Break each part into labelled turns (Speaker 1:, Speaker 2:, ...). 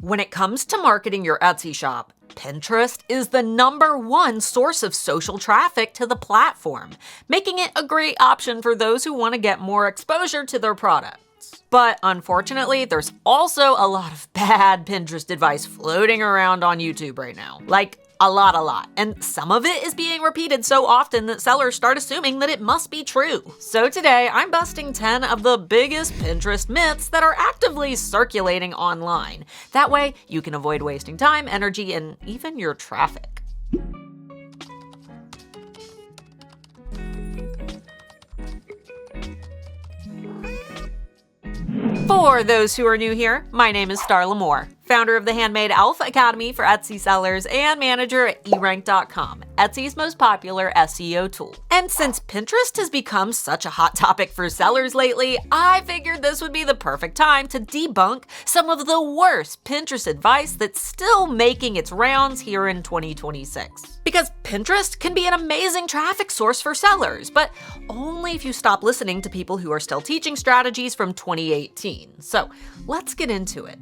Speaker 1: When it comes to marketing your Etsy shop, Pinterest is the #1 source of social traffic to the platform, making it a great option for those who want to get more exposure to their products. But unfortunately, there's also a lot of bad Pinterest advice floating around on YouTube right now. Like, a lot. And some of it is being repeated so often that sellers start assuming that it must be true. So today, I'm busting 10 of the biggest Pinterest myths that are actively circulating online. That way, you can avoid wasting time, energy, and even your traffic. For those who are new here, my name is Starla Moore, founder of the Handmade Alpha Academy for Etsy sellers and manager at erank.com, Etsy's most popular SEO tool. And since Pinterest has become such a hot topic for sellers lately, I figured this would be the perfect time to debunk some of the worst Pinterest advice that's still making its rounds here in 2026. Because Pinterest can be an amazing traffic source for sellers, but only if you stop listening to people who are still teaching strategies from 2018. So let's get into it.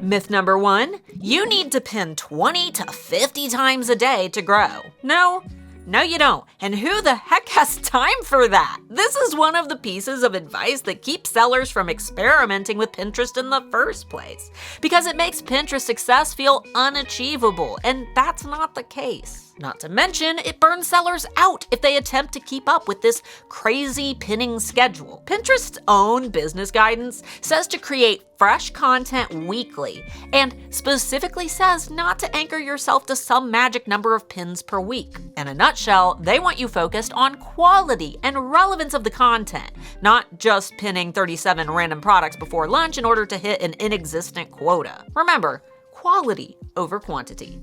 Speaker 1: Myth number 1, you need to pin 20 to 50 times a day to grow. No, you don't. And who the heck has time for that? This is one of the pieces of advice that keeps sellers from experimenting with Pinterest in the first place, because it makes Pinterest success feel unachievable, and that's not the case. Not to mention, it burns sellers out if they attempt to keep up with this crazy pinning schedule. Pinterest's own business guidance says to create fresh content weekly, and specifically says not to anchor yourself to some magic number of pins per week. In a nutshell, they want you focused on quality and relevance of the content, not just pinning 37 random products before lunch in order to hit an inexistent quota. Remember, quality over quantity.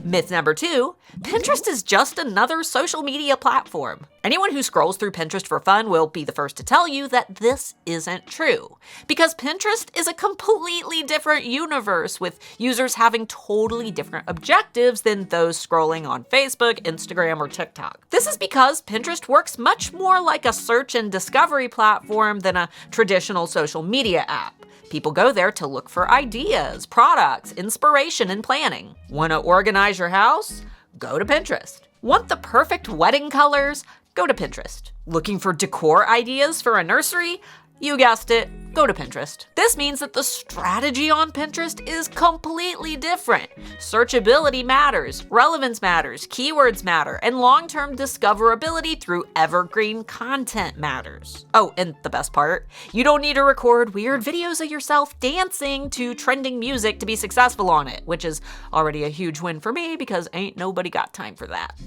Speaker 1: Myth number 2, Pinterest is just another social media platform. Anyone who scrolls through Pinterest for fun will be the first to tell you that this isn't true, because Pinterest is a completely different universe with users having totally different objectives than those scrolling on Facebook, Instagram, or TikTok. This is because Pinterest works much more like a search and discovery platform than a traditional social media app. People go there to look for ideas, products, inspiration, and planning. Want to organize your house? Go to Pinterest. Want the perfect wedding colors? Go to Pinterest. Looking for decor ideas for a nursery? You guessed it, go to Pinterest. This means that the strategy on Pinterest is completely different. Searchability matters, relevance matters, keywords matter, and long-term discoverability through evergreen content matters. Oh, and the best part, you don't need to record weird videos of yourself dancing to trending music to be successful on it, which is already a huge win for me because ain't nobody got time for that.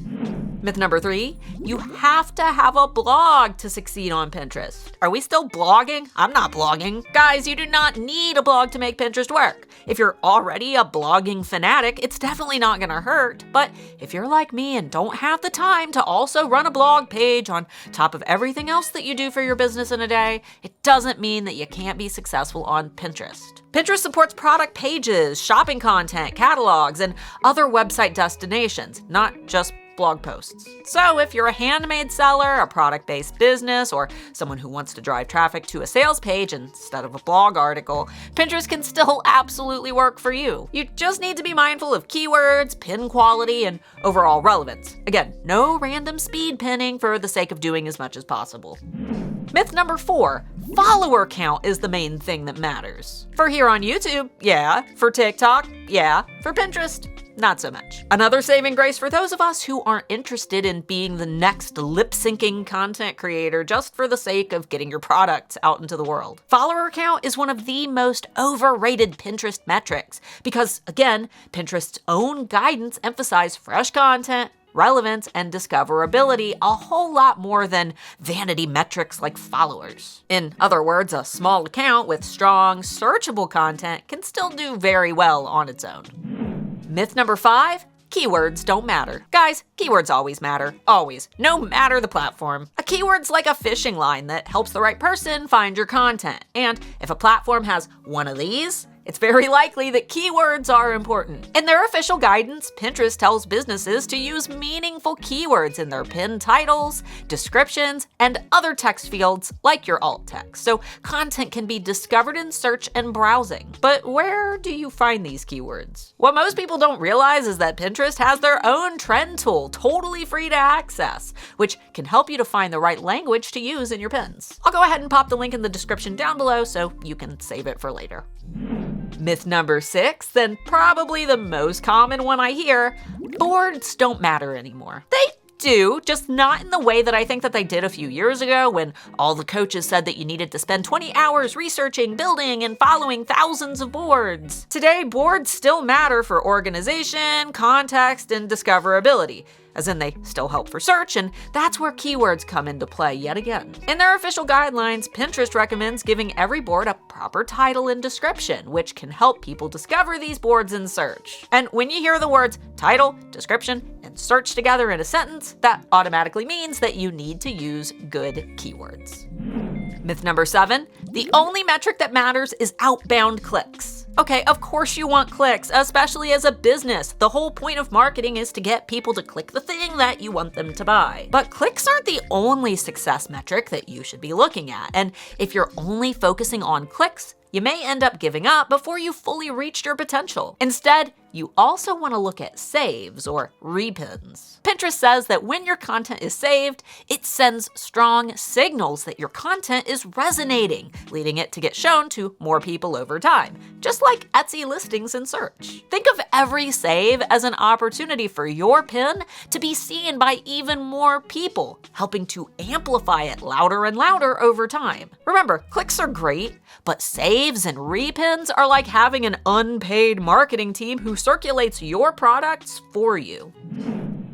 Speaker 1: Myth number 3, you have to have a blog to succeed on Pinterest. Are we still blogging? I'm not blogging. Guys, you do not need a blog to make Pinterest work. If you're already a blogging fanatic, it's definitely not gonna hurt. But if you're like me and don't have the time to also run a blog page on top of everything else that you do for your business in a day, it doesn't mean that you can't be successful on Pinterest. Pinterest supports product pages, shopping content, catalogs, and other website destinations, not just blog posts. So if you're a handmade seller, a product-based business, or someone who wants to drive traffic to a sales page instead of a blog article, Pinterest can still absolutely work for you. You just need to be mindful of keywords, pin quality, and overall relevance. Again, no random speed pinning for the sake of doing as much as possible. Myth number 4, follower count is the main thing that matters. For here on YouTube, yeah. For TikTok, yeah. For Pinterest, not so much. Another saving grace for those of us who aren't interested in being the next lip-syncing content creator just for the sake of getting your products out into the world. Follower count is one of the most overrated Pinterest metrics because, again, Pinterest's own guidance emphasizes fresh content, relevance, and discoverability a whole lot more than vanity metrics like followers. In other words, a small account with strong, searchable content can still do very well on its own. Myth number 5, keywords don't matter. Guys, keywords always matter. Always. No matter the platform. A keyword's like a fishing line that helps the right person find your content. And if a platform has one of these, It's very likely that keywords are important. In their official guidance, Pinterest tells businesses to use meaningful keywords in their pin titles, descriptions, and other text fields like your alt text, so content can be discovered in search and browsing. But where do you find these keywords? What most people don't realize is that Pinterest has their own trend tool, totally free to access, which can help you to find the right language to use in your pins. I'll go ahead and pop the link in the description down below so you can save it for later. Myth number 6, and probably the most common one I hear, boards don't matter anymore. They do, just not in the way that I think that they did a few years ago when all the coaches said that you needed to spend 20 hours researching, building, and following thousands of boards. Today, boards still matter for organization, context, and discoverability, as in they still help for search, and that's where keywords come into play yet again. In their official guidelines, Pinterest recommends giving every board a proper title and description, which can help people discover these boards in search. And when you hear the words title, description, and search together in a sentence, that automatically means that you need to use good keywords. Myth number 7, the only metric that matters is outbound clicks. Okay, of course you want clicks, especially as a business. The whole point of marketing is to get people to click the thing that you want them to buy. But clicks aren't the only success metric that you should be looking at. And if you're only focusing on clicks, you may end up giving up before you fully reached your potential. Instead, you also want to look at saves or repins. Pinterest says that when your content is saved, it sends strong signals that your content is resonating, leading it to get shown to more people over time, just like Etsy listings in search. Think of every save as an opportunity for your pin to be seen by even more people, helping to amplify it louder and louder over time. Remember, clicks are great, but saves and repins are like having an unpaid marketing team who circulates your products for you.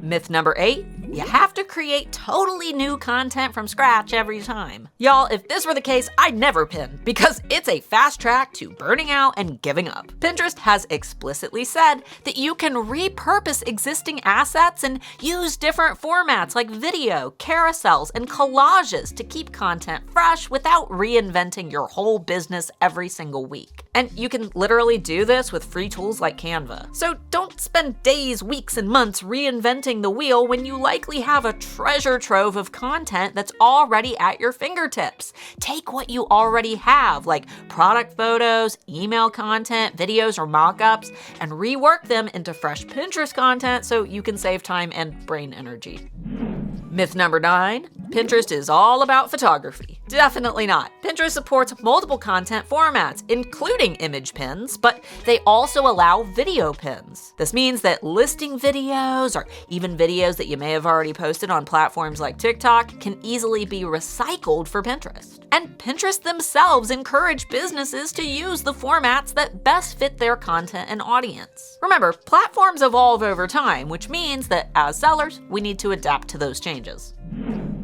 Speaker 1: Myth number 8, you have to create totally new content from scratch every time. Y'all, if this were the case, I'd never pin, because it's a fast track to burning out and giving up. Pinterest has explicitly said that you can repurpose existing assets and use different formats like video, carousels, and collages to keep content fresh without reinventing your whole business every single week. And you can literally do this with free tools like Canva. So don't spend days, weeks, and months reinventing the wheel when you likely have a treasure trove of content that's already at your fingertips. Take what you already have, like product photos, email content, videos, or mock-ups, and rework them into fresh Pinterest content so you can save time and brain energy. Myth number 9, Pinterest is all about photography. Definitely not. Pinterest supports multiple content formats, including image pins, but they also allow video pins. This means that listing videos, or even videos that you may have already posted on platforms like TikTok, can easily be recycled for Pinterest. And Pinterest themselves encourage businesses to use the formats that best fit their content and audience. Remember, platforms evolve over time, which means that as sellers, we need to adapt to those changes.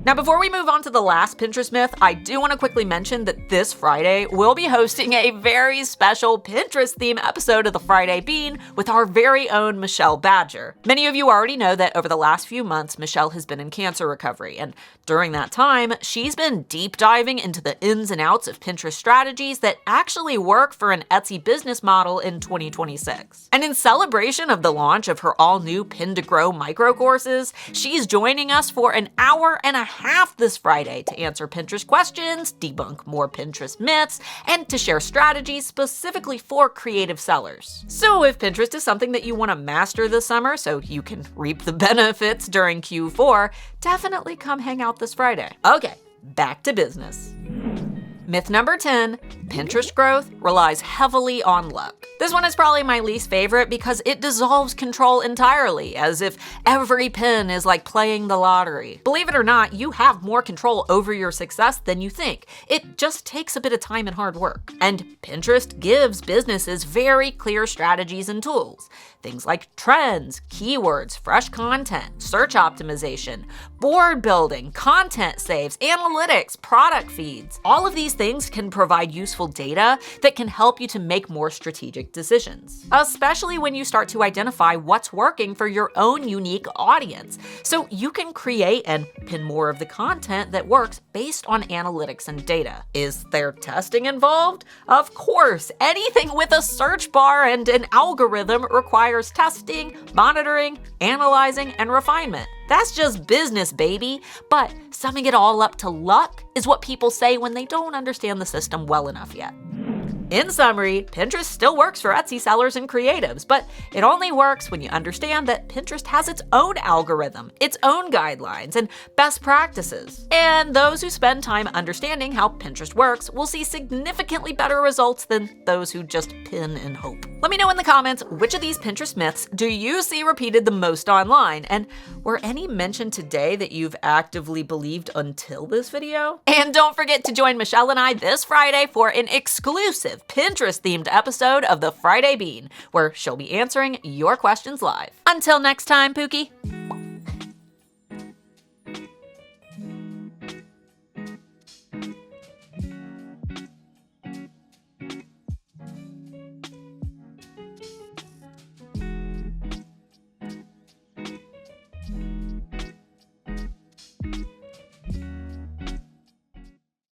Speaker 1: Now, before we move on to the last Pinterest myth, I do want to quickly mention that this Friday, we'll be hosting a very special Pinterest theme episode of the Friday Bean with our very own Michelle Badger. Many of you already know that over the last few months, Michelle has been in cancer recovery, and during that time, she's been deep diving into the ins and outs of Pinterest strategies that actually work for an Etsy business model in 2026. And in celebration of the launch of her all-new Pin to Grow micro courses, she's joining us for an hour and a half this Friday to answer Pinterest questions, debunk more Pinterest myths, and to share strategies specifically for creative sellers. So if Pinterest is something that you want to master this summer so you can reap the benefits during Q4, definitely come hang out this Friday. Okay, back to business. Myth number 10, Pinterest growth relies heavily on luck. This one is probably my least favorite because it dissolves control entirely, as if every pin is like playing the lottery. Believe it or not, you have more control over your success than you think. It just takes a bit of time and hard work. And Pinterest gives businesses very clear strategies and tools. Things like trends, keywords, fresh content, search optimization, board building, content saves, analytics, product feeds. All of these things can provide useful useful data that can help you to make more strategic decisions, especially when you start to identify what's working for your own unique audience. So you can create and pin more of the content that works based on analytics and data. Is there testing involved? Of course, anything with a search bar and an algorithm requires testing, monitoring, analyzing, and refinement. That's just business, baby. But summing it all up to luck is what people say when they don't understand the system well enough yet. In summary, Pinterest still works for Etsy sellers and creatives, but it only works when you understand that Pinterest has its own algorithm, its own guidelines, and best practices. And those who spend time understanding how Pinterest works will see significantly better results than those who just pin and hope. Let me know in the comments, which of these Pinterest myths do you see repeated the most online? And were any mentioned today that you've actively believed until this video? And don't forget to join Michelle and I this Friday for an exclusive Pinterest-themed episode of the Friday Bean, where she'll be answering your questions live. Until next time, Pookie.